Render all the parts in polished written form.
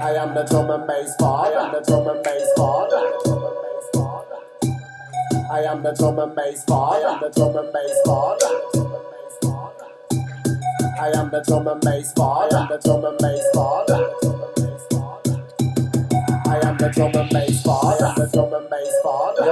I am the drum and bass father. I am the drum and bass father. I am the drum and bass father. I am the drum and bass father. I am the drum and bass father. I am the drum and bass father. I am the drum and bass father. I am the drum and bass father.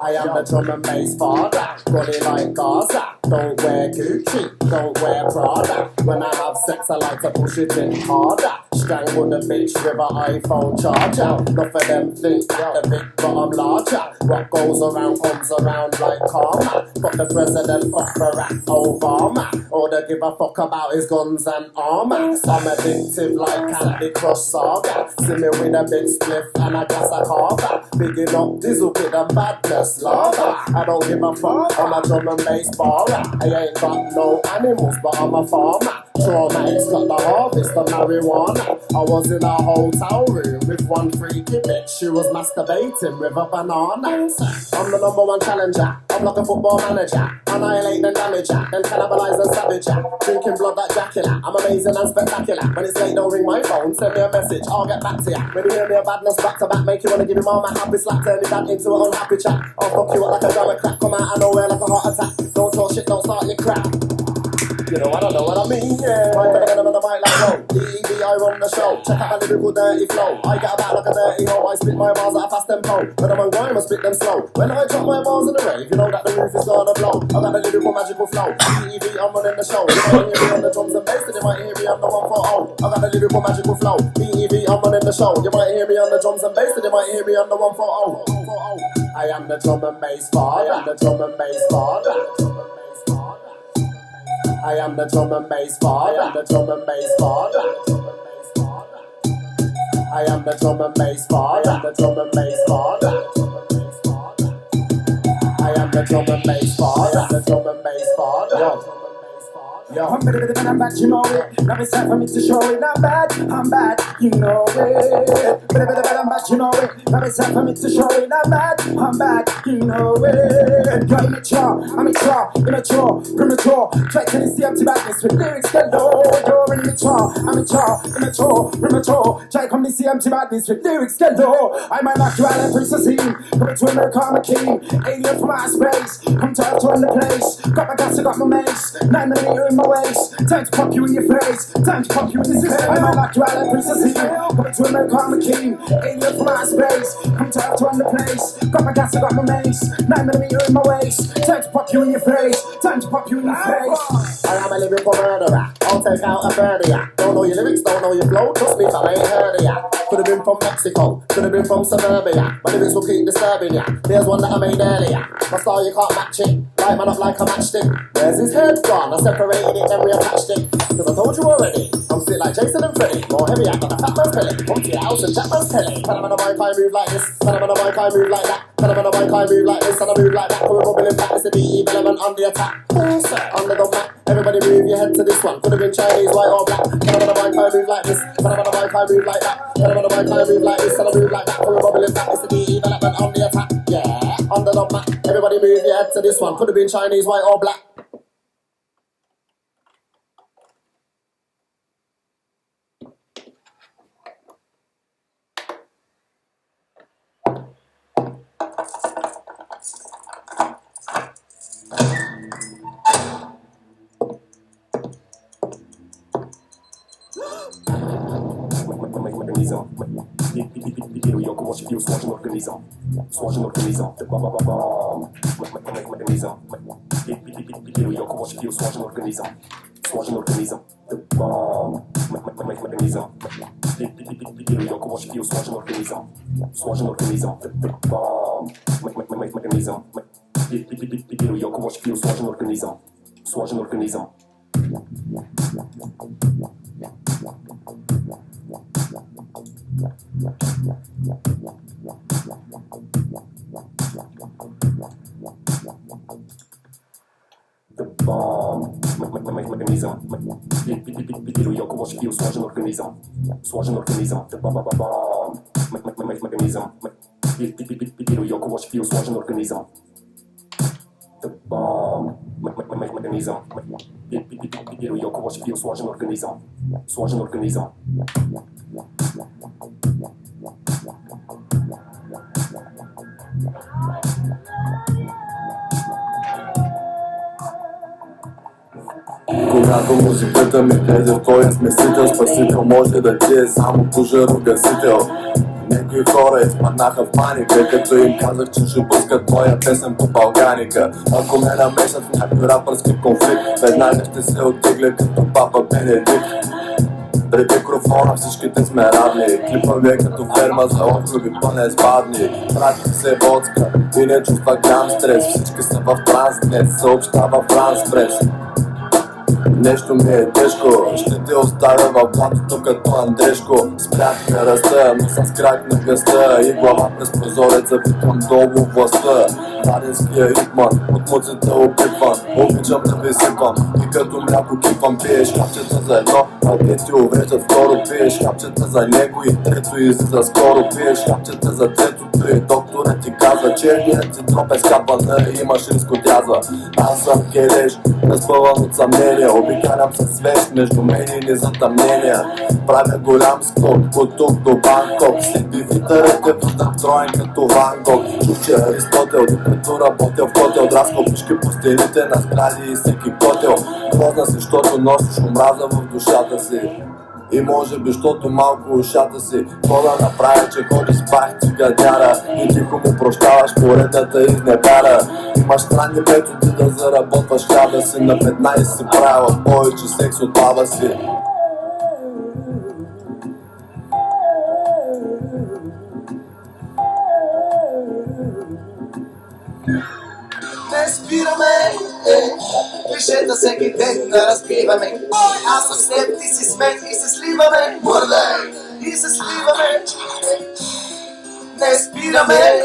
I am the drum and bass father. Body like Gaza. Don't wear Gucci, don't wear Prada. When I have sex, I like to push it in harder. Strangle the bitch with an iPhone charger. Enough of them think that the big but I'm larger. What goes around comes around like karma. Got the president of Barack Obama. All they give a fuck about is guns and armor. I'm addictive like Candy Crush Saga. See me with a big spliff and a glass of carver. Bigging up Dizzle with a badness lava. I don't give a fuck, I'm a drum and bass baller. I ain't got no animals, but I'm a farmer. Traumatics got the harvest of marijuana. I was in a hotel room with one freaky bitch. She was masturbating with a banana. I'm the number one challenger. I'm like a football manager. Annihilate and damage ya, then cannibalize and savage ya. Drinking blood like Dracula. I'm amazing and spectacular. When it's late, don't ring my phone. Send me a message, I'll get back to ya. When you hear me a badness back to back, make you wanna give him all my happy slap. Turn it back into an unhappy chat. I'll fuck you up like a drama crack. Come out of nowhere like a heart attack. Don't talk shit, don't start your crap. You know, I don't know what I mean, yeah. I'm gonna get him on the mic like, whoa. DEV, I run the show. Check out my lyrical dirty flow. I get about like a dirty hoe. I spit my bars at a fast tempo. When I'm on grime, I spit them slow. When I drop my bars in the rave, you know that the roof is gonna blow. I got the lyrical magical flow. DEV, I'm running the show. You might hear me on the drums and bass, and you might hear me on the 140. I got the lyrical magical flow. DEV, I'm running the show. You might hear me on the drums and bass, and you might hear me on the 140. I am the drum and bass father. I am the drum and bass father. I am the drum and bass father. I am the drum and bass father. I am the drum and bass father. I am the drum and bass father. I am the drum and bass father. I am the drum and bass father. Yo, I'm better than I'm bad, you know it. Now it's time for me to show it. I'm bad, you know it. Better than I'm bad, you know it. Now it's time for me to show it. I'm bad, you know it. You're immature, premature. Try to see empty badness with lyrics galore. You're immature, premature. Try to see empty badness with lyrics galore. I might knock you out and princess scene. Coming to America, I'm a king. Alien from outer space. Come to run the place. Got my gas, I got my mace. 9mm in my waist. Time to pop you in your face. Time to pop you in this face. I might knock you out like princess here. Coming to America, I'm a king. Alien from outer space. Come to run the place. Got my gas, I got my mace. 9mm in my waist. Time to pop you in your face. Time to pop you in your face. I am a lyrical murderer. I'll take out a birdie. Don't know your lyrics, don't know your flow. Trust me, I ain't heard of ya. Could have been from Mexico. Could have been from suburbia. My lyrics will keep disturbing ya. Here's one that I made earlier. My style, you can't match it. Light man up like a matchstick. Where's his head gone? I separated it, then reattached it. Cause I told you already, I'm fit like Jason and Freddy. More heavy act than a fat man's belly. Come to your house and chat man's telly. Tell him on the mic, I move like this. Tell him on the mic, I move like that. Tell him on the mic, I move like this. And I move like that. We're bubbling back, it's the DE element on the attack. Under the mat, everybody move your head to this one. Could have been Chinese, white or black. Tell him on the mic, I move like this. Tell him on the mic, I move like that. Tell him on the mic, I move like this. And I move like that. We're bubbling back, it's the DE element on the attack. Yeah, under the mat, everybody move your head to this one. Could have been Chinese, white or black. Słożony organizm, słożony organizm, mechanizm, kieruję około siebie słożony organizm, słożony organizm, mechanizm, kieruję około siebie słożony organizm, słożony organizm, mechanizm, kieruję około siebie słożony organizm, słożony organizm. The bomb, mechanizm, kieruję około siebie słożony organizm, słożony organizm, the bomb, mechanizm, kieruję około siebie słożony organizm, the bomb, mechanizm, kieruję około siebie słożony organizm, słożony organizm. Когато музиката ми влезе в този смесител, спасител може да ти е само пожарогасител. Някои хора изпаднаха в паника, като им казах, че ще пускат моя песен по Балганика. Ако ме намесят в някой рапърски конфликт, веднага ще се оттегля като папа Бенедикт. Пред микрофона всичките сме равни, клипа ви е като ферма за округи пълне с бадни. Прати се водка и не чувства грам стрес, всички са в транс днес, съобщава Франс Прес. Нещо ми е тежко, ще те оставя в блатото като Андрешко. Спрях на ръста, но с крак на гъста и глава през прозореца викам долу властта. Варенския ритман, от муцата опитван, обичам да ви сипам и като мляко кипвам. Пиеш хапчета за едно, а те ти увреждат второ. Пиеш хапчета за него и трето излиза скоро. Пиеш хапчета за третото и докторът ти казва, черният ти дроп е скапана и имаш риск от язва. Аз съм келеш, разпълван от съмнения, обикалям със свещ между мен и незатъмнения. Правя голям скок от тук до Банкок, слеби витърете въртам троен като Ван Гог. Чух, че Аристотел, докато работя в хотел, драскал пишки по стените на сгради и всеки котел. Грозна си, защото носиш омраза в душата си. И може би, щото малко ушата си. Какво да направя, че ходи с пах цигадяра и тихо му прощаваш поредната изневяра. Имаш странни методи да заработваш хляба си. На 15 си правила повече секс от баба си. Не спираме, клишета всеки ден да разпиваме. Аз съм с теб, ти си с мен и се сливаме. Мърдай, и се сливаме. Не спираме,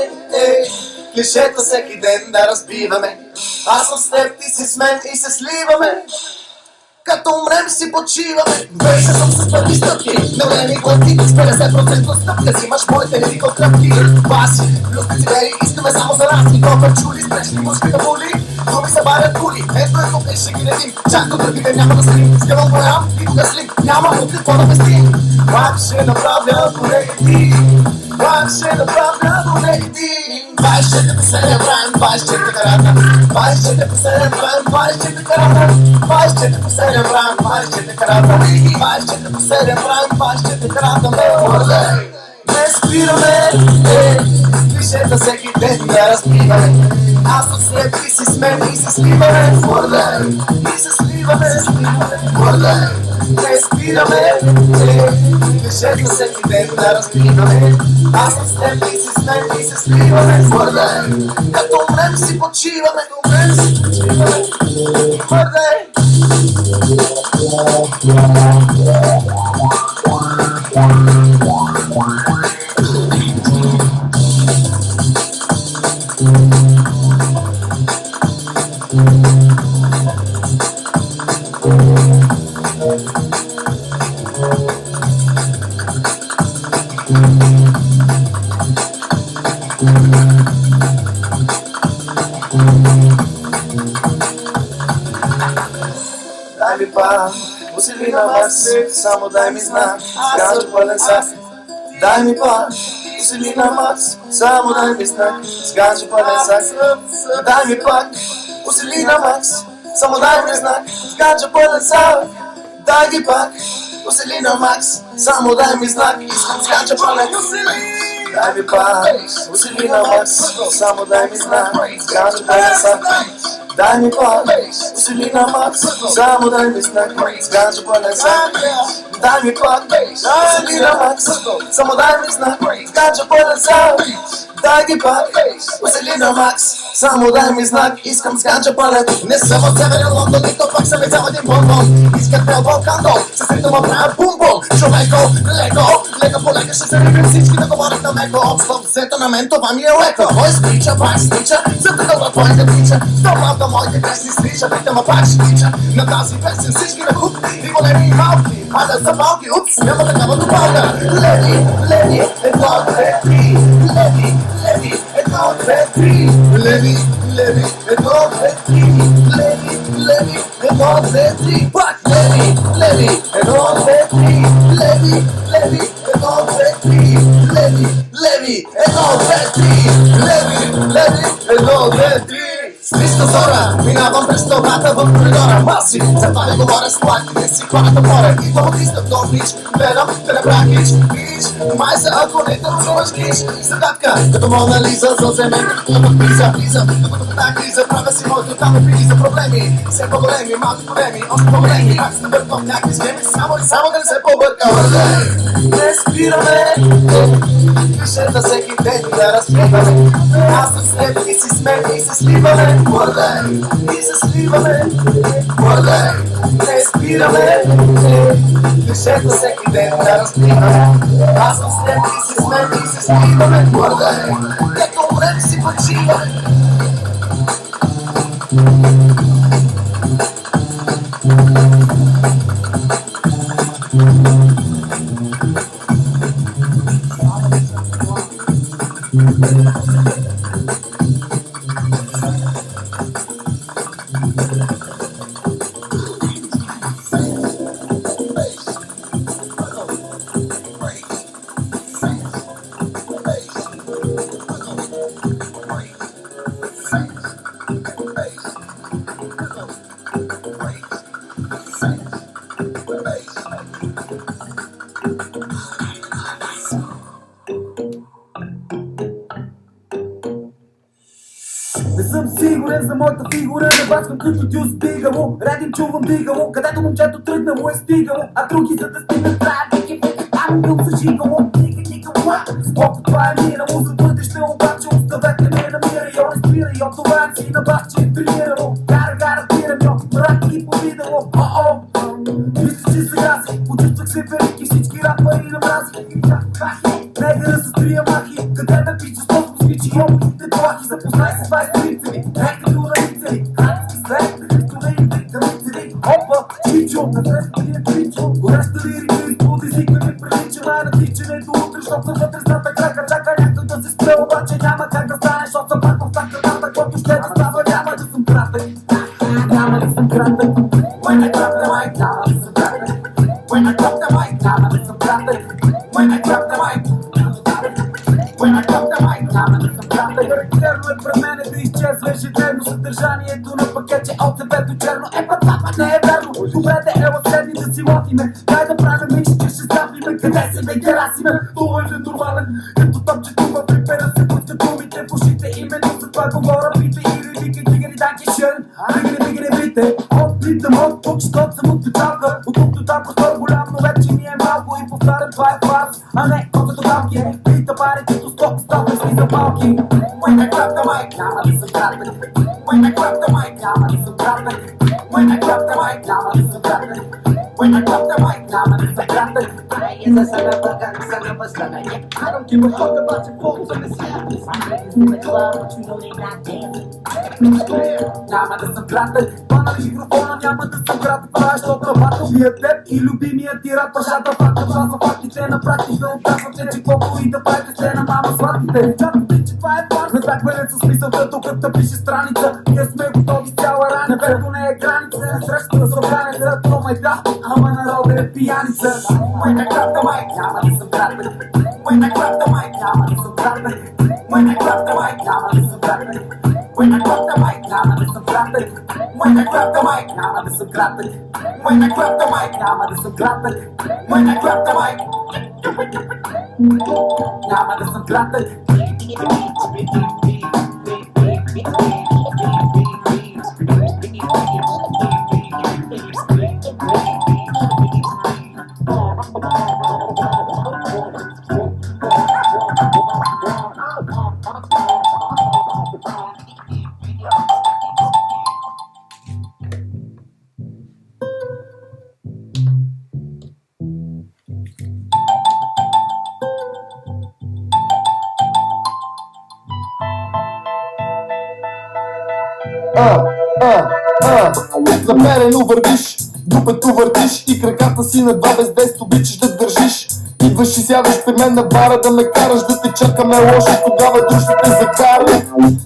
клишета всеки ден да разбиваме. Аз съм с теб, ти си с мен и се сливаме. Като умрем си почиваме. Вече съм с първи стъпки, на време глътки, с 50% стъпка. Взимаш моите лирикал кръпки. Баси, плюс децибели, искаме само за разни. Копър чули, спречни мушки да боли. Думи се барят кули, ето е тук, ще ги редим. Чак до дърбите няма да стрим. Скъвам голям и кога слим, няма от какво да пестим. Пак ще направя проекти, пак ще направя проекти. 24/7 брайм, 24 карата, 24/7 брайм, 24 карата, 24/7 брайм, 24 карата, 24/7 брайм, 24 карата, мърдай. Не спираме, клишета всеки ден да разпиваме. Аз съм с теб, ти си с мен и се сливаме, мърдай. И се сливаме, мърдай. Не спираме, клишета всеки ден да разпиваме. Аз съм с теб, ти си с мен и се сливаме, мърдай. Като умрем си почиваме, умрем си почиваме, мърдай. Дай ми пак, усили на вас, само дай ми знак, скача пълен сак. Дай ми пак, усили на Макс, само дай ми знак, скача пълен сак. Дай ми пак, усили на Макс, само дай ми знак, скача пълен сак. Дай ги пак, усили на Макс, само дай ми знак, искам скача пълен сак. Дай ми пак, усили на Макс, само дай ми знак, скача пълен сак. Дай ми пак, усили на Макс, само дай ми знак, скача пълен сак. Дай ми пак, усили на Макс, само дай ми знак, скача пълен сак. Дай ги пак, усили на Макс, само дай ми знак, искам скача пълен. Не съм от Северен Лондон, нито пак съм цял един бомбон. Искат ме от Волкандол, се срито ма правя бумбон. Човеко, лека по лека ще се рибим всички да говорят на меко. От словцето на мен това ми е леко. Мой скрича, пак скрича, затъгълва твоите прича. Домалка моите песни стрича, пита ма пак ще тича. На тази песен всички на куп, и големи и малки. Пада за малки, упс, няма такава допалка. Леви, едно, две, три. Леви, едно, две, три. Леви, едно, две, три. Леви, едно, две, три. Пак, леви, едно, две, три. Леви, едно, две, три, леви, леви, едно, две, три, леви, леви, едно, две, три. Ниска зора, минавам през тълпата в коридора. Маси, затова не говоря с плаките си, хората море. И то отискам до блич, гледам да направя хич, хич. Май се, ако не танцуваш хич. Задатка, като Мона Лиза, заземен, като в криза, влиза. Докато в тази криза, правя си моето там е били за проблеми. Все по-големи, малки проблеми, още по-големи. Пак се набърквам някакви схеми, само да не се побърка. Не спираме, дишета всеки ден да разпиваме. Аз съм с теб и си сме и се сливаме. Младей, и се сливаме. Младей, не спираме, дишета всеки ден да разпиваме. Аз съм с теб и си сме и се сливаме. Младей, като умрем си почиваме. Не съм сигурен за моята фигура, не бачкам като ти стигало. Редим чувам дигало, където момчето тръгнало е стигало. А други за да стигнат трябва да ги там бил зажигало. Споко това е минало, за бъдеще обаче оставете ме намира. Йо не спира, йо това си на бах, че е тренирало. Гара, тирам, йо, брат ги повидало. Мисля, че сега си, почувствах се велики, всички рапари на мрази. Нека да се стрия махи, къде ме пича, защото свичи йобите плахи. Запознай се с 20 ми, нека до налицели. Хрански след, христо да им вика лицели. Опа, чичо, на фреска ми е чичо. Гореща лирика изпод езика ми прилича. Най-натичане до утре, защото съм вътре зната крака. Чака някой да се спре, обаче няма как да стане, защото съм пак в таката, който ще да става, няма да съм кратък. Няма да съм кратък. When I drop the mic, няма да съм кратък. When I drop the mic, няма да съм кратък. When I drop the mic, when I drop the mic, няма да съм кратък. Характерно е пред мене да изчезва ежедневно съдържанието на пакетче от себето черно. Това не е верно. Добре да ела седни да си лофиме. Дай да правим микс, че ще ставиме. Къде си бе Герасиме? Това е ненормален. Като топчето в припера се пускат думите в ушите. Именно за това говоря пите и ревика. Дигани данки шен. Бигани брите. Питам от тук, защото съм от печалка. От тук до там простор голям, но вече ми е малко. И повтарям, това е фарс, а не колкото дамки. Пита пари, като стоп, стоп, не си за малки. When I grab the mic, няма да съм кратък. When I grab the mic, няма да съм кратък. When I grab the mic, няма да съм кратък. When I grab the mic, няма да съм кратък. I is a son of a gun, son of a son of a I don't give a fuck about your folks on the campus. I'm in the club, but you know they not dancing. Няма да съм кратък. Пана микрофона, няма да съм кратък. Това е, защото нападналия теб и любимия ти рап. Пашата факта, това са фактите на практика. Отказвате, че колко и да правите сте на мама сладките. Чакайте, че това е факт. Не так валят със смисълта, докато пише страница. Ние сме готови с цяла рана, което не е граница. Среща на събраница, то ме да, ама народа е пияница. When I grab the mic, няма да съм кратък. When I grab the mic, няма да съм кратък. When I grab the mic, няма да съм кратък. When I grab the mic, няма да съм кратък. When I grab the mic, няма да съм кратък. When I grab the mic, няма да съм кратък. When I grab the mic, няма да съм кратък. Намерено вървиш, дупето въртиш и краката си на 2 без 10 обичаш да държиш. Идваш и сядаш при мен на бара да ме караш, да те чакаме лошо, тогава друг ще те закара.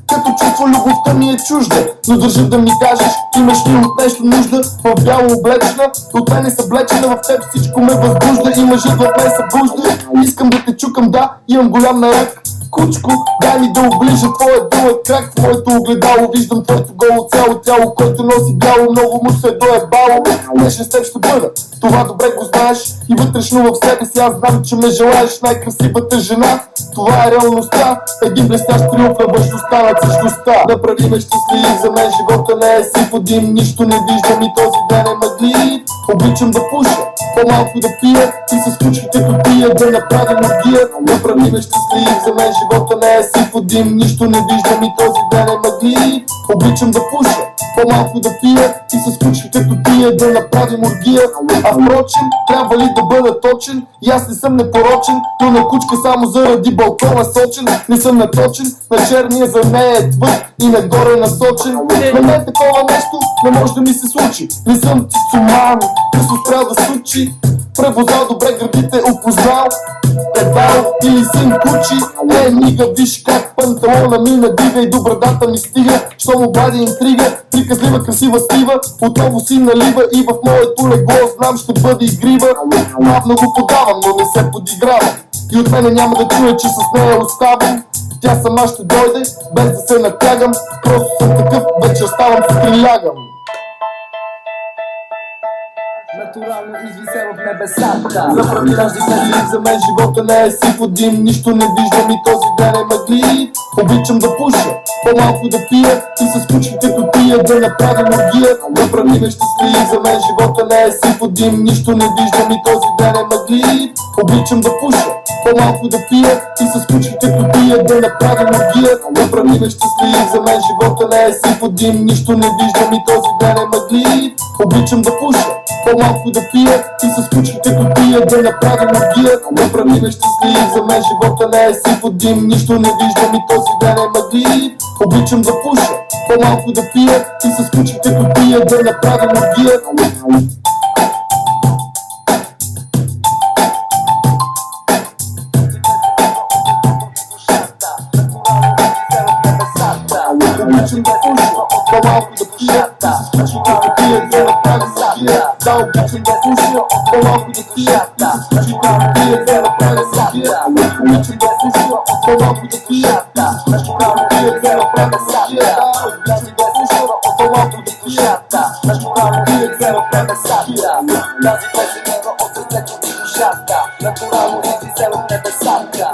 Като чувства любовта ми е чужда, но държа да ми кажеш, имаш ли от нещо нужда? В бяло облечена, от мен е съблечена, в теб всичко ме възбужда и мъжът в мен събужда. Искам да те чукам, да, имам голям нарък. Кучко, дай ми да оближа твоя дълъг крак. В моето огледало виждам твоето голо цяло тяло, който носи бяло, много му се доебало. Днешен с теб ще бъда, това добре го знаеш. И вътрешно в себе си аз знам, че ме желаеш, най-красивата жена. Това е реалността, един блестящ триумф на външността над всичкостта. Направи ме щастлив, за мен живота не е сив один, нищо не виждам и този ден е мъглив. Обичам да пуша, по-малко да пия и с кучки като тия да направим оргия. Направи ме щастлив, за мен живота не е сив один, нищо не виждам и този ден е мъглив. Обичам да пуша, по-малко да пия и с кучки като тия да направим оргия. А впрочем, трябва ли да бъда точен? И аз не съм непорочен, но на кучка само заради балкона сочен. Не съм наточен, на черния за нея е твърд и нагоре насочен. На мен такова нещо не може да ми се случи. Не съм цицуман, късо трябва да случи. Превозал добре гърдите, опознал педал или син кучи. Нига, виж как панталона ми надига и до брадата ми стига. Що му бади интрига, приказлива, красива стива. Отново си налива и в моето легло знам ще бъде игрива. Бавно го подавам, но не се подигравам. И от мене няма да чуя, че с нея оставам. Тя сама ще дойде, без да се натягам. Просто съм такъв, вече ставам, сутрин лягам. Натурално извисен в небесата. Направи нас щастлив, за мен живота не е сив один, нищо не виждам и този ден е мъглив. Обичам да пуша, по-малко да пия и с кучки като тия да направим оргия. Направи ме щастлив, за мен живота не е сив один, нищо не виждам и този ден е мъглив. Обичам да пуша, по-малко да пия и с кучки като тия да направим оргия. Направи ме щастлив, за мен живота не е сив один, нищо не виждам и този ден е мъглив. Обичам да пуша, по-малко да пия и с кучки като тия да направим оргия. Направи ме щастлив, за мен живота не е сив один, нищо не виждам и този ден е мъглив. Обичам да пуша, по-малко да пия и с кучки като тия да направим оргия. Обичам да пуша, по-малко да пия и с кучки като тия да направим оргия. Да, обичам да пуша, по-малко да пия и с кучки като тия да направим оргия. Обичам да пуша, по-малко да пия и с кучки като тия да направим оргия. Обичам да пуша, по-малко да пия и с кучки като тия да направим оргия. Тази песен идва от сърцето и душата. Натурално извисен в небесата.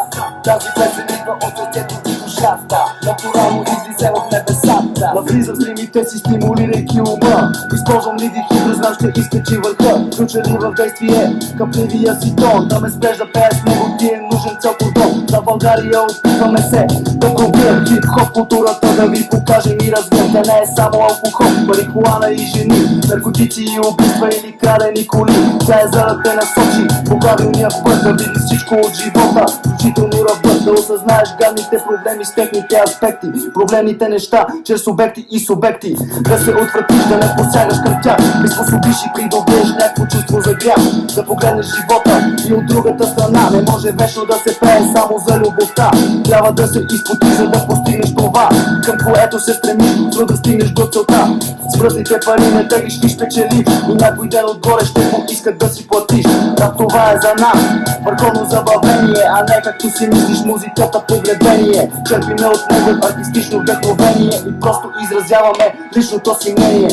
Тази песен идва от сърцето и душата. Натурално извисен в небесата. Навлизам в стримите си, стимулирайки ума. Използвам ливи хидро, знам ще изкачи върха. Ключа ли в действие, къпливия си тон. Да ме спреш да пея с него, ти е нужен цял кордон. За България опитваме се да пробием хип-хоп културата, да ви покажем и развием. Тя не е само алкохол, марихуана и жени, наркотици и убийства или крадени коли. Тя е за да те насочи по правилния път, да видиш всичко от живота, включително ръбът. Да осъзнаеш гадните проблеми с техните аспекти, проблемните неща чрез обекти и субекти. Да се отвратиш, да не посягаш към тях, приспособиш и придобиеш някакво чувство за грях. Да погледнеш живота и от другата страна. Не може вечно да се пее само за любовта. Трябва да се изпоти, за да постигнеш това, към което се стремиш, за да стигнеш до целта. С връзните пари не да ги ще печелиш, и някой ден отгоре ще поискат да си платиш. Да, това е за нас върховно забавление, а не както си мислиш музиката погребение. Черпиме от него артистично вдъхновение и просто изразяваме личното си мнение.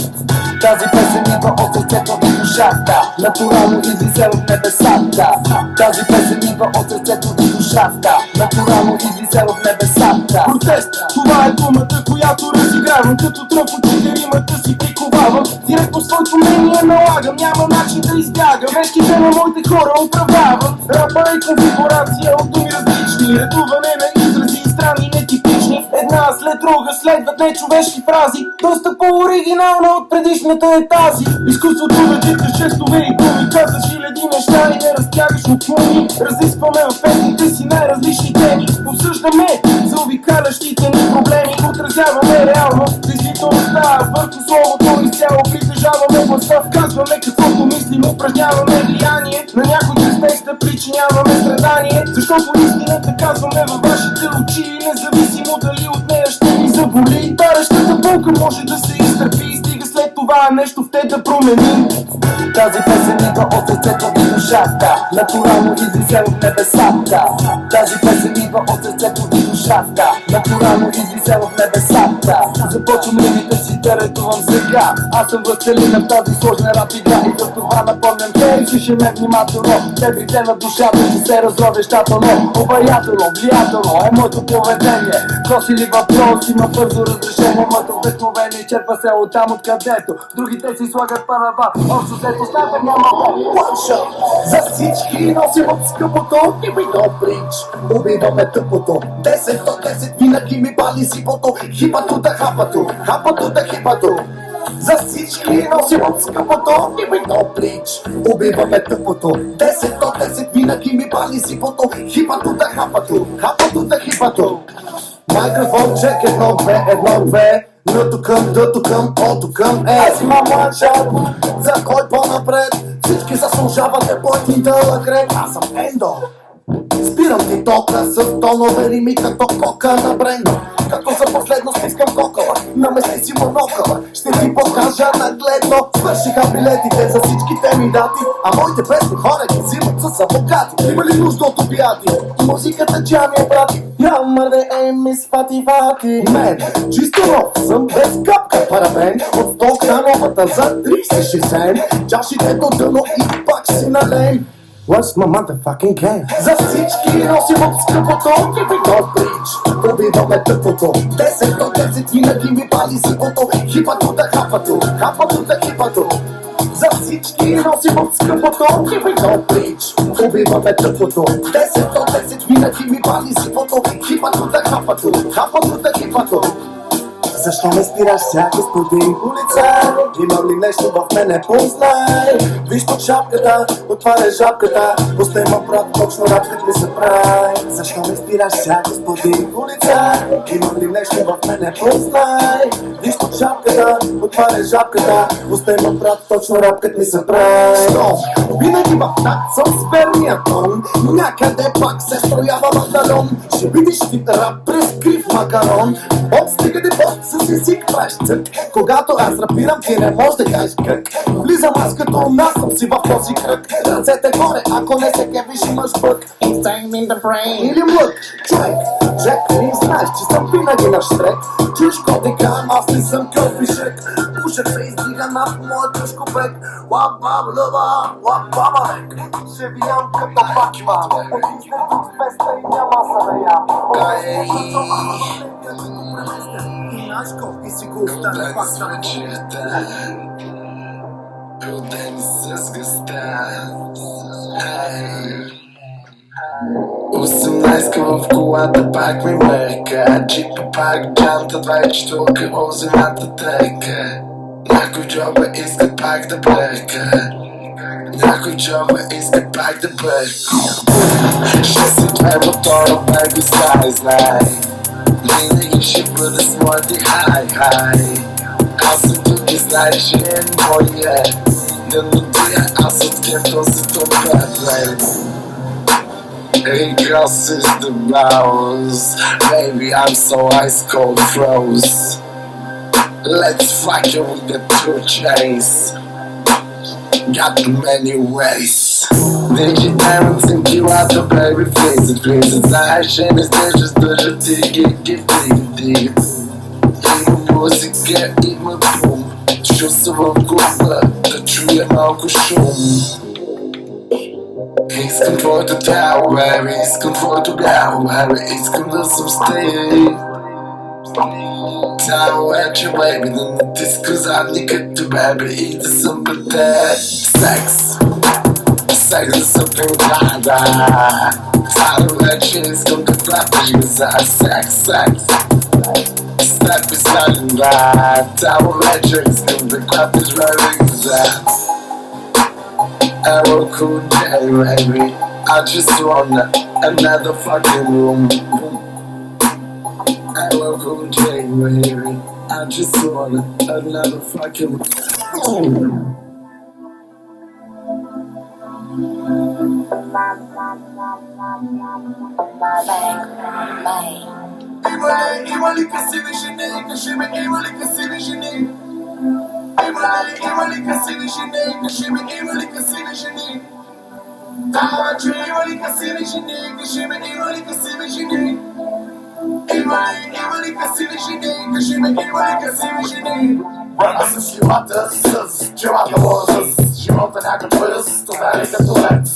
Тази песен идва от сърцето и душата. Натурално извисен в небесата. Тази песен идва от сърцето и душата. Натурално извисен в небесата. Протест, това е думата, която разигравам. Като тръп очите римата си приковавам. Директно своето мнение налагам, няма начин да избягам. Грешките на моите хора оправдавам. Рапър е конфигурация от думи различни, редуване на изрази и странни нетипични. Една след друга следват нечовешки фрази, доста по-оригинална от предишната е тази. Изкуството да читаш жестове и думи, казваш хиляди неща и не разтягаш окуни. Разискваме в песните си най-различни теми, обсъждаме за обикалящите ни проблеми, отразяваме реално действителността върху словото, изцяло притежаваме гласа, казваме каквото мислим, упражняваме влияние на някой чрез текста, причиняваме страдание, защото истината казваме във вашите очи, независимо дали от нея ще ни заболи. Барещата Колко може да се изтърпи и стига след това нещо в те да промени. Тази песен идва от сърцето и душата, натурално излиза в небесата. Тази песен идва от сърцето и душата, натурално излиза в небесата. Започвам римите си да редувам сега. Аз съм властелина в тази сложна рап игра и за това напомням те. Слушай ме внимателно, дебрите на душата ще се разровещателно. Обаятелно, влиятелно е моето поведение. Въпрос или въпрос има бързо разрешение. Моето вдъхновение черпа се оттам откъдето другите си слагат парава. Общо взето снайпер няма one shot. За всички носим от скъпото и ми го прич. Убиваме тъпото 10 до 10 винаги ми пали сипото. Хипато да хапато, хапато да хипато. За всички носим от скъпото и ми го прич. Убиваме тъпото 10 до 10 винаги ми пали сипото. Хипато да хапато, хапато да хипато. Микрофон чек 1, 2, 1, 2. Нъто към, дъто към, ото към Аз имам мънчат, за кой по-напред. Всички заслужават ебой дълъг ред. Аз съм Ендо. Спирам ти тока с тонове рими като кока на Брендо. Като за последно стискам кокала, намести си монокъла. Ще ти покажа нагледно. Свършиха билетите за всичките ми дати, а моите песни хора ги взимат с адвокати. Има ли нужда от опиати? Музиката джами е брати. Ямар да е мис фати фати. Мен, чисто нов съм, без капка парабен. От 100 храновата за 30-60. Чашите до дъно и пак си налем. What's my motherfucking game? За всички носим от скъпото и ви го прич. Убиваме тъпото 10 до 10 винаги ми пали сипото. Хипато да хапато, хапато да хипато. За всички носим от скъпото и ви го прич. Убиваме тъпото 10 до 10 винаги ми пали сипото. Хипато да хапато, хапато да хипато. Защо ме спираш сега, господин полицай? Имам ли нещо в мене, познай? Виж под шапката, отваря жабката. Пустай ма брат, точно рапкът ми се прави. Защо ме спираш сега, господин полицай? Имам ли нещо в мене, познай? Виж под шапката, отваря жабката. Пустай ма брат, точно рапкът ми се прави. Що? Винаги в так съм с верния тон. Някъде пак се строява мандалон. Ще видиш ти рап през крив макарон. От стигаде под с език правиш цък. Когато аз рапирам, ти не можеш да кажеш как. Влизам аз като нас съм си в този кръг. Ръцете горе, ако не се кефиш имаш бък. Insane in the brain. Или млък, човек. Джек, не знаеш, че съм винаги на штрек. Чуш котика, аз не съм кълпишек. Пушек се издига над моят тъжкопек. Лапам лъва, лапама лек. Ще виям като бачма. Отиснем тук с феста и няма са да ям. И си го остане пак на вечерта, родени с гъста. 18 в колата пак ми мърка. Джипа пак джанта, 24 от земята търка. Някой джоба иска пак да бърка. Някой джоба иска пак да бърка. Ще си две мотора, baby, знай. Винаги ще бъда с моите хай. Аз съм тук и знай, че е моя. Не нотия, аз от кефто се топя. Hey girl, sister bows. Baby, I'm so ice cold froze. Let's fuck it with the 2 chains. Got many ways. Държи diamonds in килата, baby, please. Знаеш, че не стежа, стържа ти ги. Има музика, има бум. Чувства в глава, да чуя малко шум. Искам твоето тяло, baby, искам твоето бяло, baby, искам да съм с теб. Тяло вече, baby, да натиска задни като baby и да съм пред теб. Секс да съм преграда. Тяло вече искам да клапиш глаза. Секс с теб е заден брат. Тяло вече искам да клапиш baby глаза. Hello, cool J, baby. I just want another fucking room. Hello, cool J, baby. I just want another fucking room. Bang, bang. Има ли красиви жени? Кажи ми, има ли красиви жени? Има ли красиви жени? Кажи ми, има ли красиви жени? Да, че има ли красиви жени? Кажи ми, има ли красиви жени? Има ли красиви жени? Кажи ми, има ли красиви жени? Върна с шилата, с челата лоза, с живота някакъв ръст, това е като лед.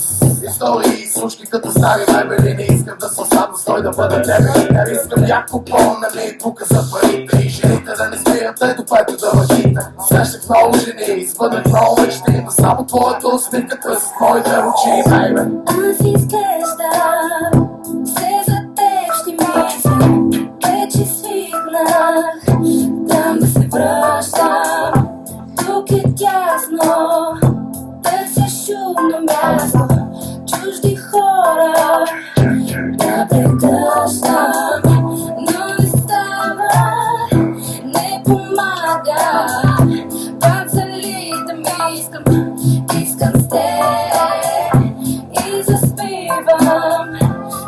Истории и слушки като стари мебели, не искам да съм сам, стой да бъда тебе. Не искам яко по-нали, тука за парите и жените да не спират, ето пето да лъжите. Срещах много жени, избъднах много мечти, но само твоята усмивката с моите очи, бейбе. Аз изглеждам, все за теб ще мисля, вече свикнах там да се връщам. Тук е тясно, търся шумно място, чужди хора да предъждам, но не става, не помага. Пак залитам, искам с теб и заспивам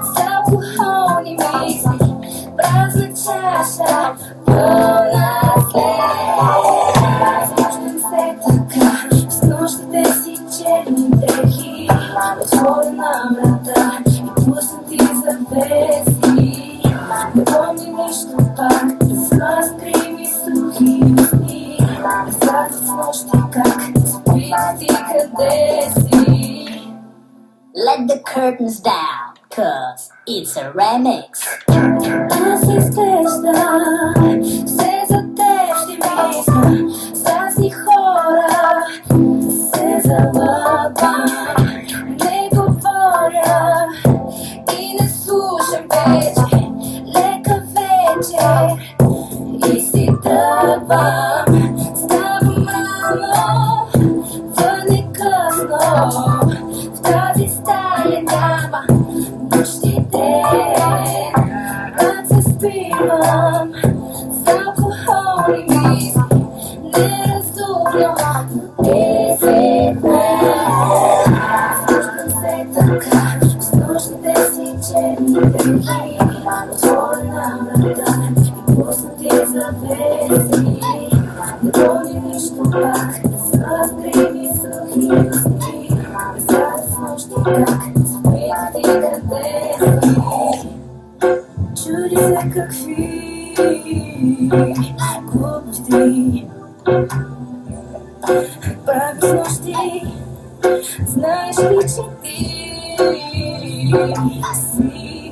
с алкохолни мисли, празна чаша, пълна след. Смущам се така с нощите си черни дрехи, отворена врата и пуснати завеси. Не помни нищо пак, да скрим и сухи усни. Назад с нощи как спиш ти къде си. Let the curtains down, cause it's a remix. Аз изглеждам, все за теб ще мисля, с разни хора се залъгвам. Не говоря и не слушам вече, лека вечер и си тръгвам. Ставам рано, вън е късно, в тази стая няма нощите. Пак се спивам с алкохолни мисли, неразумно те се днес. Смущам се така с нощните си черни дрехи, отворена врата и пуснати завеси. Не помни нищо пак, с грим и сухи усни. Назад с нощи как спиш ти къде си. Чуди се какви глупости прави с нощи. Знаеш ли, че ти си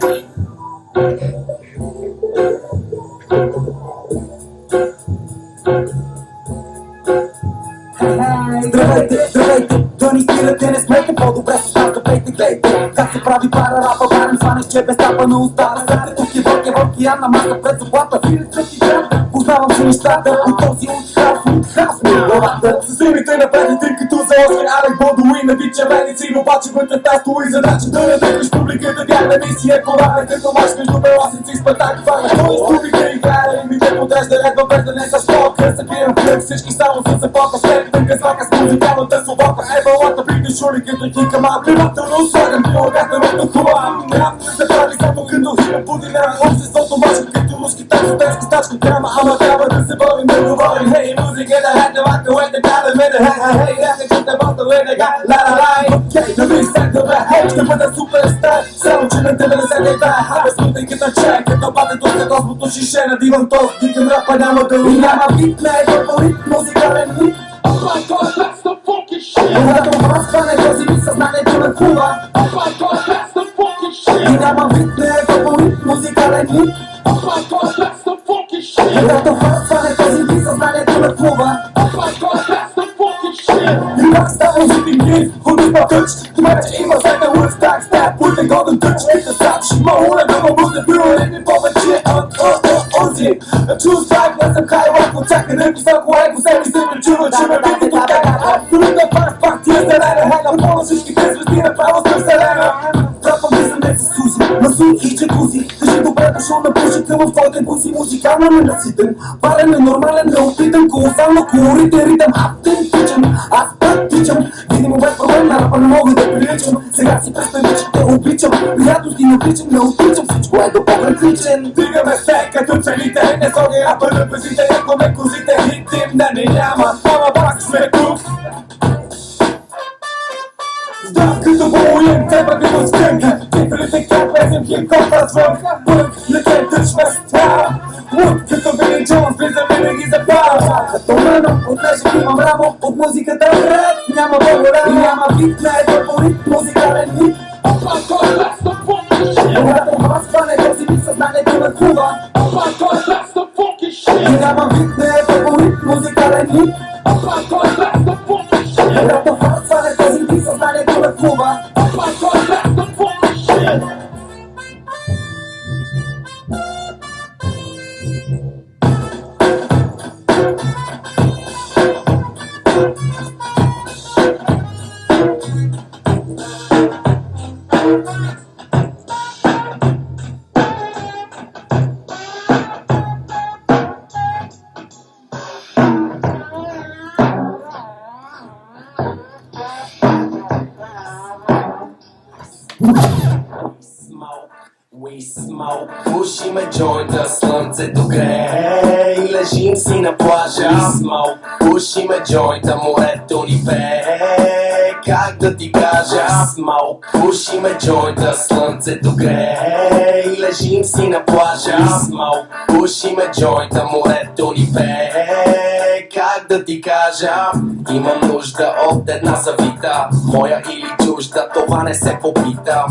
Здравейте, здравейте, да ни спирате, не смейте, по-добре се шалка, пейте, глейте. Как се прави пара рапа, барем сванеш, че без тапа не остава. След тук е вълк, в океан, на маса пред заплата. Филин трети грам, познавам си нещата, от този от хаос ми главата. С римите напред, тъй като за Оскар Алек Бодуин, не обича медицин, обаче вътре та стои задача да не дадеш публиката, бягна мисия, коварна, като мач между беласници и Спартак фарна. Той изгубите играе, ми те подрежда ред във веждане с шока. Събирам кръг, всички само се запока, след тънка злака с музикалната свобода. Ебалата прийде шуликата, кика малко, внимателно слагам прилагата много хубава. Нямам да се прави само като хиля подинам, обществото мачка като руски танцотенски стачка драма, ама трябва да се борим, да говорим. Хей, музика да хата вака, уе да када ме да хей, ряка чута бота, уе да га, ла-ла-лай. Окей, да ми стак добре, хей, ще бъда суперстар, само че на 90 да хабе смутайката чай, като патето след осмото шише, надивам тост, дикам рапа, няма да ли, няма бит, не е допълит, музикален хит. Oh my god, that's the fucking shit! Когато хване този ми съзнанието на кула. Oh my god, that's the fucking shit! И няма вид, не е фаворит, музикален хит. Oh my god, that's the fucking shit! Когато хване този ми съзнанието на кула. Oh my god, that's the fucking shit! И пак става житим хит, ходи па тъч. Това вече има след на Woodstock, стая пуйте годен тъч. Вика сапши, моля да ма бъде бил, ми повече онзи. Чувствах, не съм хайлайк, очакане, високо еко, себе се ме чува, че ме види до тяга. Абсолютна пак ти е зелена, напълно всичките звезди направо сме вселена. Трапам ми за не се сузи, масуй и джакузи. Кажи добре дошъл на пушика в твоите буси. Музикално ненаситен, парен е нормален, неопитан, колосално колоритен ритъм. Автентичен, аз практичам, видимо без проблем на рапа не мога да приличам. Сега си представи, че те обичам. Приятности не обичам, не обичам, всичко е до по-различен. Дигаме се като целите, не соги рапа на песите, якваме козите, хитим да не няма, ама пак сме тук. Здрав като воюем, тебе като скънка. Цифрите как влезем хип-хоп развън. Пък не се тъчме става. Луд като Вили Джонс, влиза винаги за пара. Като рано, от нежик имам рамо, от музиката ред. Няма благодаря и няма бит, не е фаворит, музикален хит. Когато вас стане този бит, съзнанието нахува. И няма бит, не е фаворит, музикален хит. Когато вас стане този бит, съзнанието нахува. We smoke, пушиме джойнта, слънцето грее и лежим си на плажа. We smoke, пушиме джойнта, морето ни пее, как да ти кажа. We smoke, пушиме джойнта, слънцето грее и лежим си на плажа. We smoke, пушиме джойнта, морето ни пее, как да ти кажа. Имам нужда от една завита, моя или чужда, това не се попита.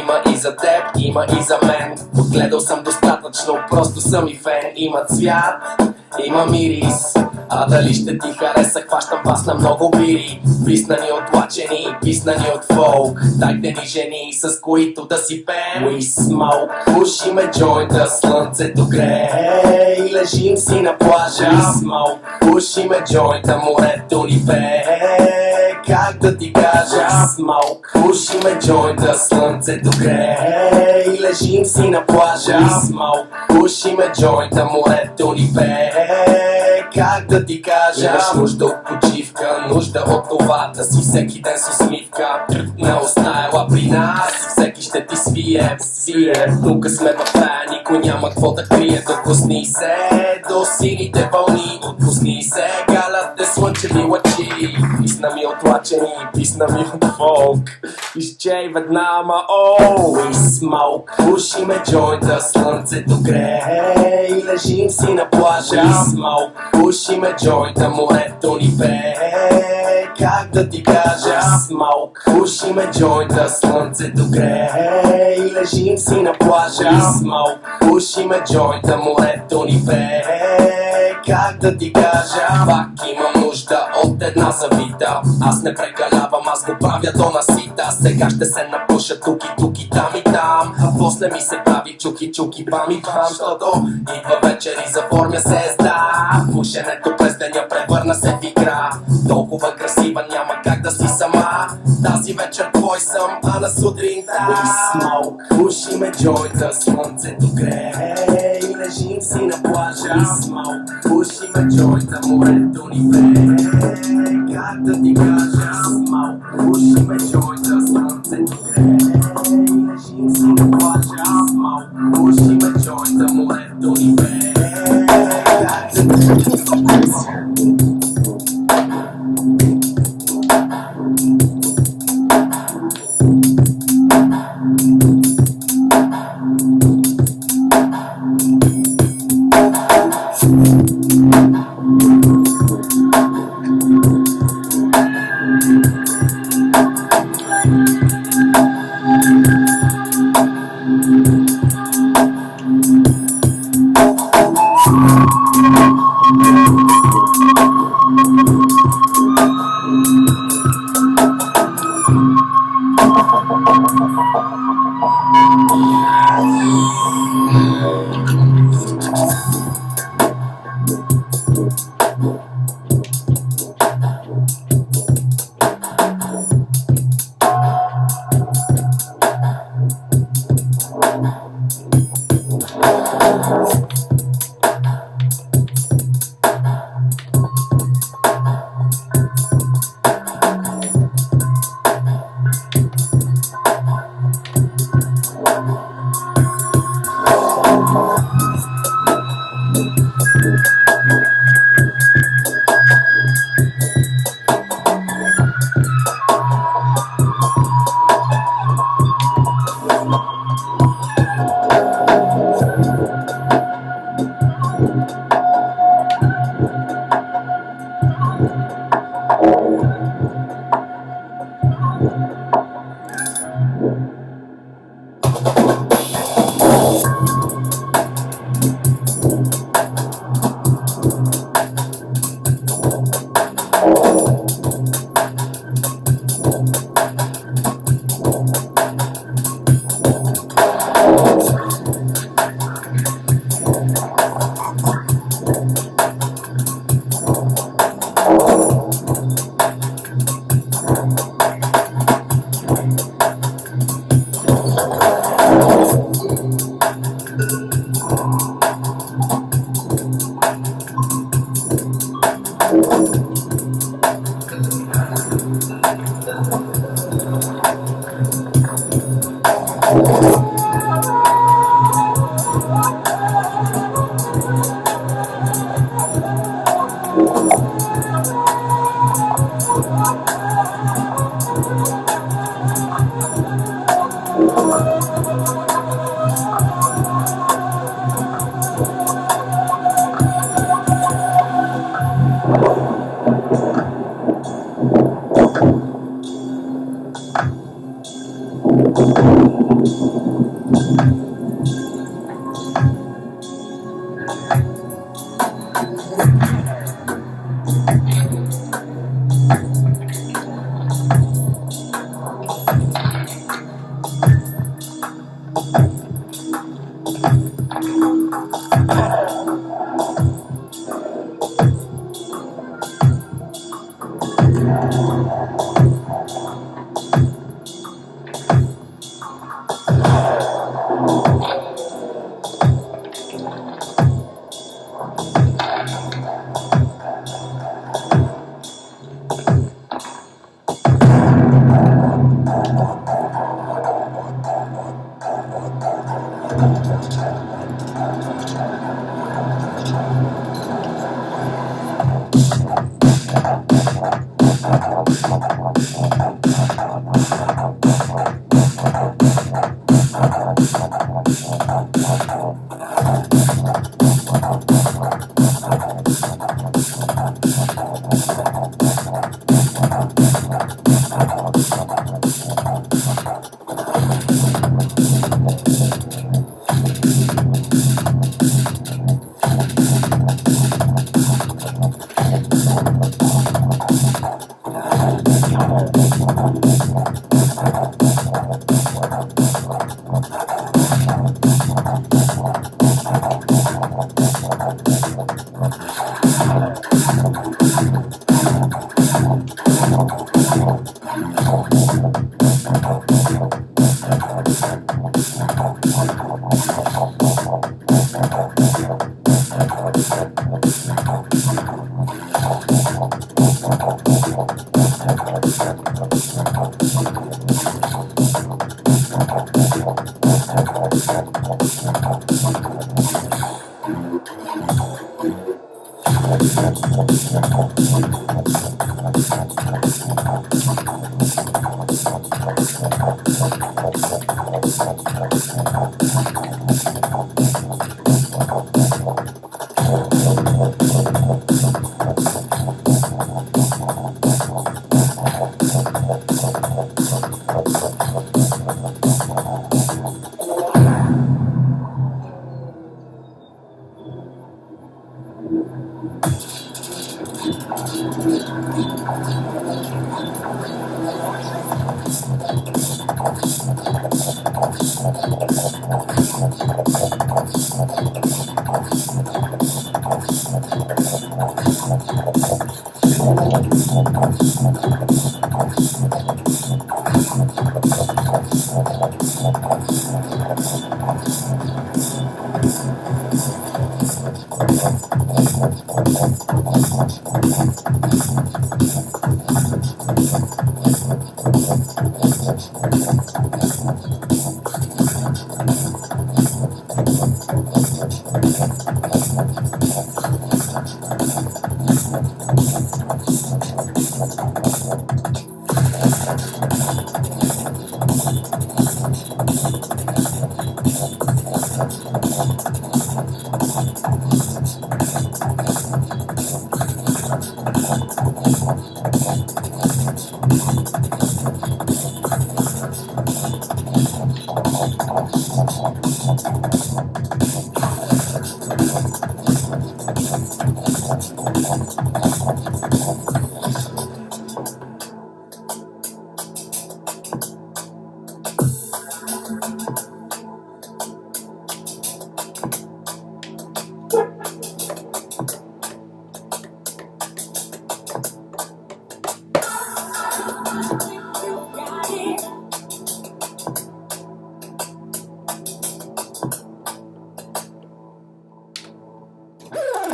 Има и за теб, има и за мен. Отгледал съм достатъчно, просто съм и фен. Има цвят, има мирис, а дали ще ти хареса, хващам вас на много бири. Писнани от плачени, писнани от фолк. Дайте ни жени, с които да си пеем. We smoke, пушиме джойнта, слънцето грее и лежим си на плажа. We smoke, пушиме джойнта, морето ни пее, как да ти кажа. We smoke, пушиме джойнта, слънцето грее и лежим си на плажа. We smoke, пушиме джойнта, морето ни пее, как да ти кажа. Имаш нужда от почивка, нужда от това да си всеки ден с усмивка. Не оставила при нас, всеки ще ти свие. Тук сме в рая, никой няма какво да крие. Докосни се до сините вълни, отпусни се, галят те слънчеви лъчи. Писна ми от лачени, писна ми от фолк. Изчей веднага, We smoke, пушиме джойнта, слънцето грее и лежим си на плажа. We smoke, пушиме джойнта, морето ни пее, как да ти кажа. We smoke, пушиме джойнта, слънцето грее и лежим си на плажа. We smoke, пушиме джойнта, морето ни пее, как да ти кажа. Пак имам нужда от една завита, аз не прекалявам, аз го правя до насита. Сега ще се напуша тук и там и там, а после ми се прави чуки пам и пам. Защото идва вечер и заформя се езда. Пушенето през деня превърна се в игра. Толкова красива няма как да си сама. Тази вечер твой съм, а на сутринта We smoke, пушиме джойнта, слънцето грее и лежим си на плажа. We smoke, пушиме джойнта, морето ни пее, как да ти кажа. We smoke, пушиме джойнта, слънцето грее и лежим си на плажа. We smoke, пушиме джойнта, морето ни пее, как да ти кажа.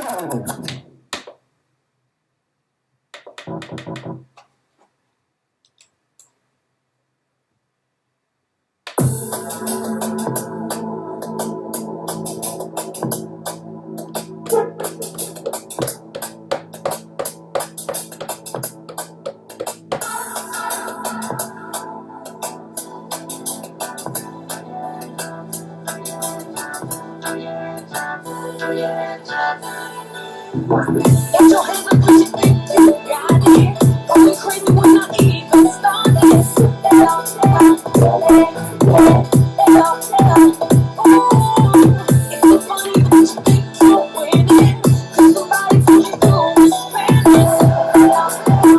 Get your hands up, what you think you got it? Going crazy when I even started. They all tell, they all tell. Ooh, it's so funny that you think you're winning, 'cause nobody told you to respect it. They all tell.